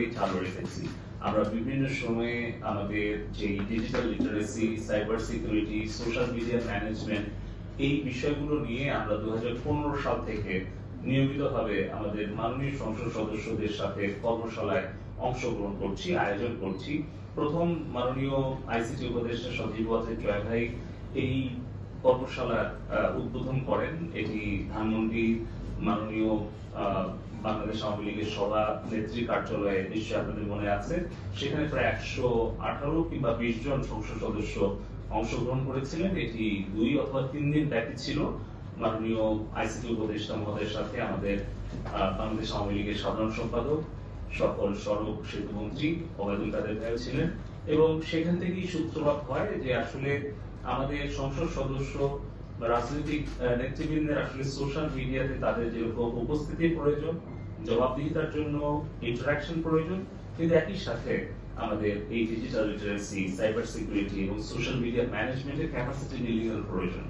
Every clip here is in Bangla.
ধরেই চালু রেখেছি। আমরা বিভিন্ন সময়ে আমাদের যে digital literacy, cyber security, social media management এই বিষয়গুলো নিয়ে আমরা 2015 সাল থেকে নিয়মিতভাবে আমাদের মাননীয় সংসদ সদস্যদের সাথে কর্মশালায় অংশগ্রহণ করছি, আয়োজন করছি। প্রথম মাননীয় আইসিটি উপদেষ্টা সজীব ওয়াজেদ জয় ভাই এই কর্মশালার উদ্বোধন করেন। এটি ধানমন্ডি মাননীয় বাংলাদেশ আওয়ামী লীগের সভা নেত্রী কার্যালয়ে, নিশ্চয়ই আপনাদের মনে আছে, সেখানে প্রায় 118 কিংবা 20 জন সংসদ সদস্য অংশগ্রহণ করেছিলেন। এটি 2 অথবা 3 দিন ব্যাপী ছিল। মাননীয় আইসিটি উপদেষ্টা মহোদয়ের সাথে আমাদের বাংলাদেশ আওয়ামী লীগের সাধারণ সম্পাদক, সকল সড়ক সেতু মন্ত্রী ওবায়দুল কাদের ভাই ছিলেন, এবং সেখান থেকেই সূত্রপাত হয় যে আসলে আমাদের সংসদ সদস্য রাজনৈতিক নেতৃবৃন্দের আসলে সোশ্যাল মিডিয়াতে তাদের যেরকম উপস্থিতির প্রয়োজন, জবাবদিহিতার জন্য ইন্টারাকশন প্রয়োজন, কিন্তু একই সাথে আমাদের এই ডিজিটাল লিটারেসি, সাইবার সিকিউরিটি এবং সোশ্যাল মিডিয়া ম্যানেজমেন্টের ক্যাপাসিটি বিল্ডিং এর প্রয়োজন।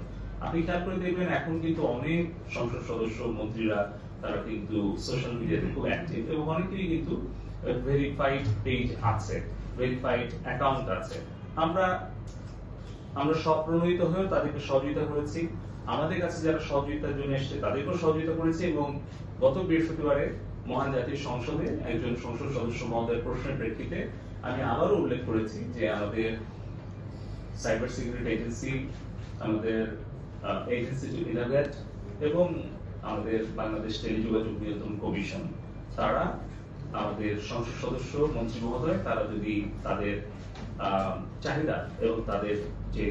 আপনি খেয়াল করে দেখবেন এখন কিন্তু অনেক সংসদ সদস্য, মন্ত্রীরা তারা কিন্তু সোশ্যাল মিডিয়াতে খুব অ্যাক্টিভ, এবং অনেকেরই কিন্তু ভেরিফাইড পেজ আছে, ভেরিফাইড অ্যাকাউন্ট আছে। আমরা সব প্রণোদিত হয়ে তাদেরকে সহযোগিতা করেছি। আমাদের কাছে যারা সহযোগিতার জন্য এসেছে তাদেরকেও সহযোগিতা করেছি, এবং গত বৃহস্পতিবারে মহান জাতীয় সংসদে একজন সংসদ সদস্য মহোদয়ের প্রশ্নের প্রেক্ষিতে আমি আবারও উল্লেখ করেছি যে আমাদের সাইবার সিকিউরিটি এজেন্সি, আমাদের এজেন্সি টু ইনোভেট এবং আমাদের বাংলাদেশ টেলিযোগাযোগ নিয়ন্ত্রণ কমিশন, তারা আমাদের সংসদ সদস্য মন্ত্রী মহোদয় তারা যদি তাদের চাহিদা এবং তাদের যে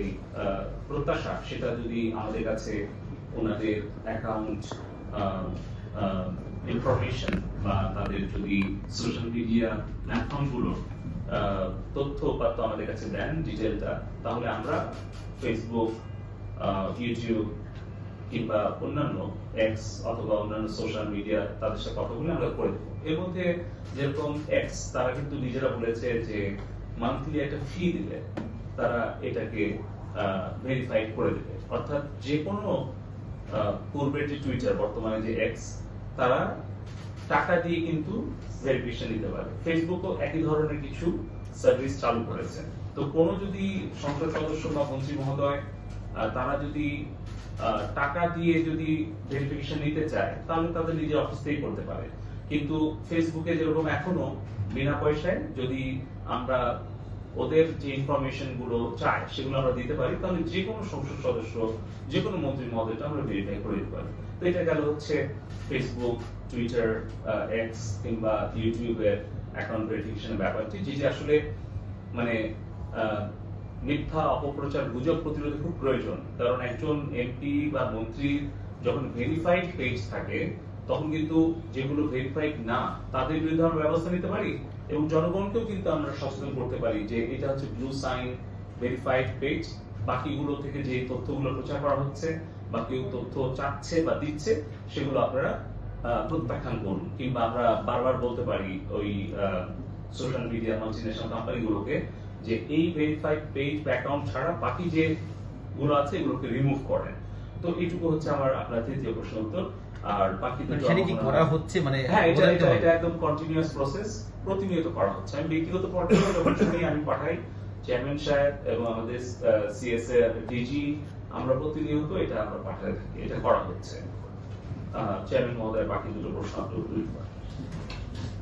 প্রত্যাশা সেটা যদি আমাদের কাছে ওনাদের অ্যাকাউন্ট ইনফরমেশন বা তাদের যদি সোশ্যাল মিডিয়া প্ল্যাটফর্মগুলোর তথ্য উপাত্ত আমাদের কাছে দেন ডিটেলটা, তাহলে আমরা ফেসবুক, ইউটিউব কিংবা অন্যান্য এক্স অথবা অন্যান্য সোশ্যাল মিডিয়া তাদের সাথে কথা বলে আমরা করে দেবো। এর মধ্যে যেরকম এক্স তারা কিন্তু নিজেরা বলেছে যে মান্থলি একটা ফি দিলে তারা এটাকে ভেরিফাইড করে দেবে, অর্থাৎ যে কোনো পূর্বের যে টুইটার, বর্তমানে যে এক্স, তারা টাকা দিয়ে কিন্তু ভেরিফিকেশন নিতে পারে। ফেসবুকও একই ধরনের কিছু সার্ভিস চালু করেছে। তো কোনো যদি সংসদ সদস্য বা মন্ত্রী মহোদয় তারা যদি টাকা দিয়ে যদি ভেরিফিকেশন নিতে চায় তাহলে তাদের নিজের অফিস থেকেই করতে পারে। কিন্তু ফেসবুকে যেরকম এখনো বিনা পয়সায় যদি আমরা ওদের যে ইনফরমেশন গুলো চাই সেগুলো আমরা দিতে পারি, তাহলে যে কোনো সংসদ সদস্য, যে কোনো মন্ত্রী মহোদয়টা আমরা ভেরিফাই করে দিতে পারি। তো এটা গেল হচ্ছে ফেসবুক, টুইটার, এক্স কিংবা ইউটিউবের অ্যাকাউন্ট ভেরিফিকেশনের ব্যাপারটি, যেটি আসলে মানে মিথ্যা, অপপ্রচার, গুজব প্রতিরোধে খুব প্রয়োজন। কারণ একজন এমপি বা মন্ত্রীর যখন ভেরিফাইড পেজ থাকে তখন কিন্তু যেগুলো ভেরিফাইড না তাদের বিরুদ্ধে আমরা ব্যবস্থা নিতে পারি, এবং জনগণকেও কিন্তু আমরা সচেতন করতে পারি যে এটা হচ্ছে ব্লু সাইন ভেরিফাইড পেজ, বাকিগুলো থেকে যে তথ্যগুলো প্রচার করা হচ্ছে বা কেউ তথ্য চাচ্ছে বা দিচ্ছে সেগুলো আপনারা প্রত্যাখ্যান করুন। কিংবা আমরা বারবার বলতে পারি ওই সোশ্যাল মিডিয়া মাল্টিনেশনাল কোম্পানিগুলোকে যে এই ভেরিফাইড পেজ বা অ্যাকাউন্ট ছাড়া বাকি যে গুলো আছে এগুলোকে রিমুভ করেন। তো এইটুকু হচ্ছে আমার আপনার তৃতীয় প্রশ্ন উত্তর। আর বাকি সেটা কি করা হচ্ছে, মানে হ্যাঁ, এটা একদম কন্টিনিউয়াস প্রসেস, প্রতিনিয়ত করা হচ্ছে। আমি ব্যক্তিগত পর্যায়ে যখন শুনি আমি পাঠাই চেয়ারম্যান সাহেব এবং আমাদের সিএসএ ডিজি, আমরা প্রতিনিয়ত এটা আমরা পাঠাতে থাকি, এটা করা হচ্ছে। চেয়ারম্যান মহোদয় বাকি দুটো প্রশ্ন আপনি উত্তর দিতে পারেন।